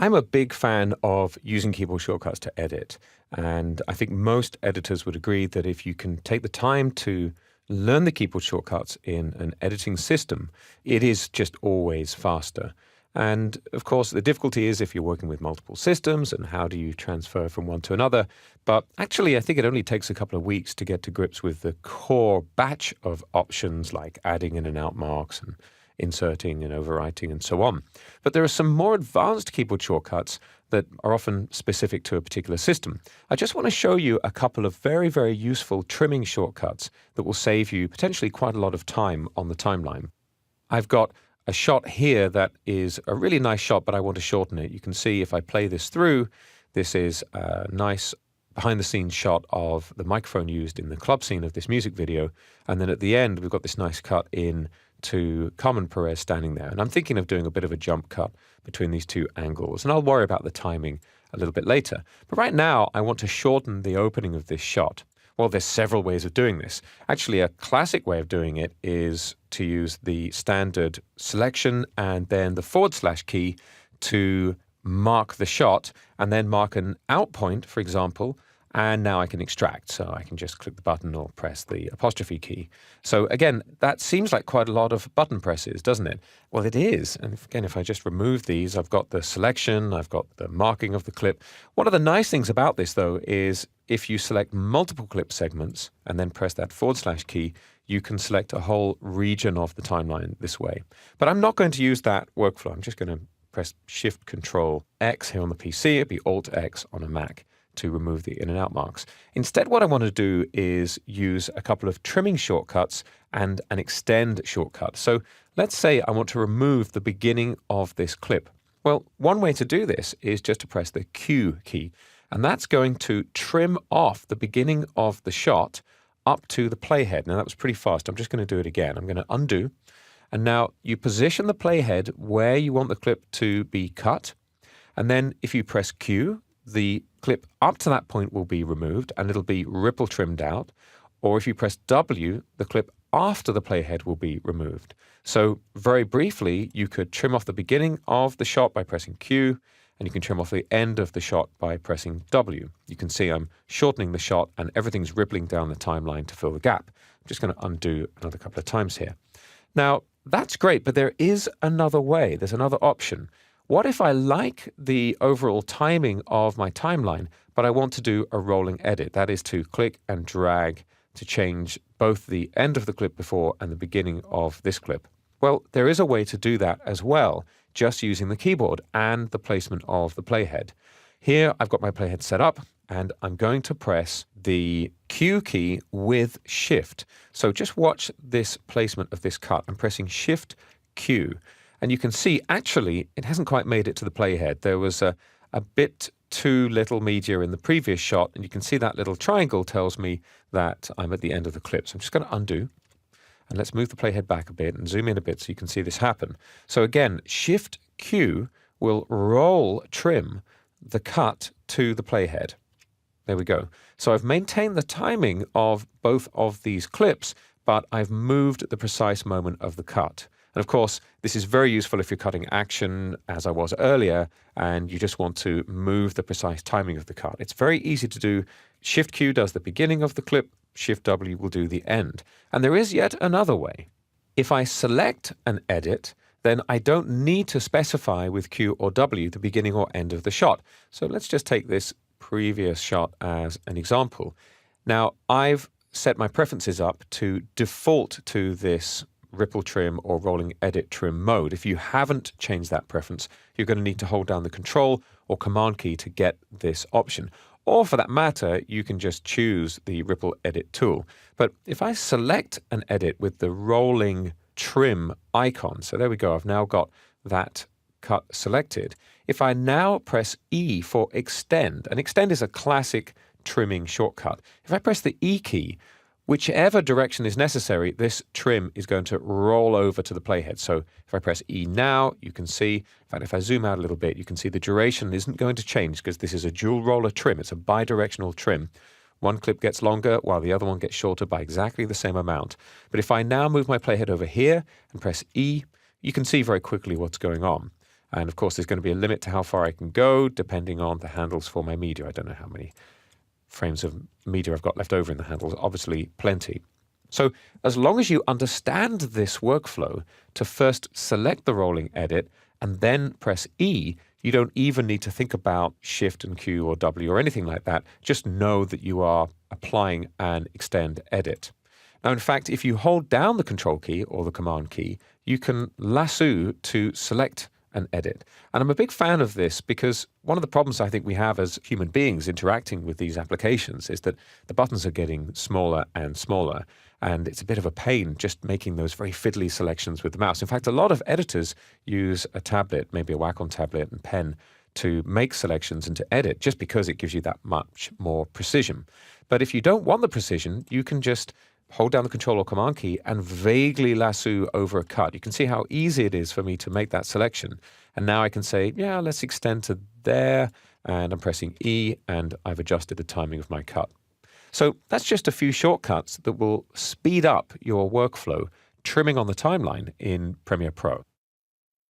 I'm a big fan of using keyboard shortcuts to edit. And I think most editors would agree that if you can take the time to learn the keyboard shortcuts in an editing system, it is just always faster. And of course, the difficulty is if you're working with multiple systems and how do you transfer from one to another. But actually, I think it only takes a couple of weeks to get to grips with the core batch of options like adding in and out marks and inserting and overwriting and so on. But there are some more advanced keyboard shortcuts that are often specific to a particular system. I just want to show you a couple of very, very useful trimming shortcuts that will save you potentially quite a lot of time on the timeline. I've got a shot here that is a really nice shot, but I want to shorten it. You can see if I play this through, this is a nice behind-the-scenes shot of the microphone used in the club scene of this music video. And then at the end, we've got this nice cut in to Carmen Perez standing there. And I'm thinking of doing a bit of a jump cut between these two angles. And I'll worry about the timing a little bit later. But right now, I want to shorten the opening of this shot. Well, there's several ways of doing this. Actually, a classic way of doing it is to use the standard selection and then the / key to mark the shot and then mark an out point, for example, and now I can extract. So I can just click the button or press the apostrophe key. So again, that seems like quite a lot of button presses, doesn't it? Well, it is. And again, if I just remove these, I've got the selection, I've got the marking of the clip. One of the nice things about this, though, is if you select multiple clip segments and then press that / key, you can select a whole region of the timeline this way. But I'm not going to use that workflow. I'm just going to press Shift-Control-X here on the PC. It'd be Alt-X on a Mac to remove the in and out marks. Instead, what I want to do is use a couple of trimming shortcuts and an extend shortcut. So let's say I want to remove the beginning of this clip. Well, one way to do this is just to press the Q key, and that's going to trim off the beginning of the shot up to the playhead. Now that was pretty fast. I'm just going to do it again. I'm going to undo. And now you position the playhead where you want the clip to be cut. And then if you press Q, the clip up to that point will be removed and it'll be ripple trimmed out. Or if you press W, the clip after the playhead will be removed. So very briefly, you could trim off the beginning of the shot by pressing Q, and you can trim off the end of the shot by pressing W. You can see I'm shortening the shot and everything's rippling down the timeline to fill the gap. I'm just going to undo another couple of times here. Now, that's great, but there is another way. There's another option. What if I like the overall timing of my timeline, but I want to do a rolling edit? That is to click and drag to change both the end of the clip before and the beginning of this clip. Well, there is a way to do that as well, just using the keyboard and the placement of the playhead. Here, I've got my playhead set up, and I'm going to press the Q key with Shift. So just watch this placement of this cut. I'm pressing Shift Q. And you can see, actually, it hasn't quite made it to the playhead. There was a bit too little media in the previous shot, and you can see that little triangle tells me that I'm at the end of the clip. So I'm just going to undo. And let's move the playhead back a bit and zoom in a bit so you can see this happen. So again, Shift Q will roll trim the cut to the playhead. There we go. So I've maintained the timing of both of these clips, but I've moved the precise moment of the cut. And of course, this is very useful if you're cutting action, as I was earlier, and you just want to move the precise timing of the cut. It's very easy to do. Shift Q does the beginning of the clip, Shift W will do the end. And there is yet another way. If I select an edit, then I don't need to specify with Q or W the beginning or end of the shot. So let's just take this previous shot as an example. Now, I've set my preferences up to default to this ripple trim or rolling edit trim mode. If you haven't changed that preference, you're going to need to hold down the Control or Command key to get this option. Or for that matter, you can just choose the ripple edit tool. But if I select an edit with the rolling trim icon, so there we go, I've now got that cut selected. If I now press E for extend, and extend is a classic trimming shortcut. If I press the E key, whichever direction is necessary, this trim is going to roll over to the playhead. So if I press E now, you can see, in fact, if I zoom out a little bit, you can see the duration isn't going to change because this is a dual roller trim. It's a bidirectional trim. One clip gets longer while the other one gets shorter by exactly the same amount. But if I now move my playhead over here and press E, you can see very quickly what's going on. And of course, there's going to be a limit to how far I can go depending on the handles for my media. I don't know how many frames of media I've got left over in the handles, obviously plenty. So as long as you understand this workflow to first select the rolling edit and then press E, you don't even need to think about Shift and Q or W or anything like that. Just know that you are applying an extend edit. Now, in fact, if you hold down the Control key or the Command key, you can lasso to select an edit. And I'm a big fan of this because one of the problems I think we have as human beings interacting with these applications is that the buttons are getting smaller and smaller, and it's a bit of a pain just making those very fiddly selections with the mouse. In fact, a lot of editors use a tablet, maybe a Wacom tablet and pen, to make selections and to edit, just because it gives you that much more precision. But if you don't want the precision, you can just hold down the Control or Command key and vaguely lasso over a cut. You can see how easy it is for me to make that selection. And now I can say, yeah, let's extend to there, and I'm pressing E, and I've adjusted the timing of my cut. So that's just a few shortcuts that will speed up your workflow, trimming on the timeline in Premiere Pro.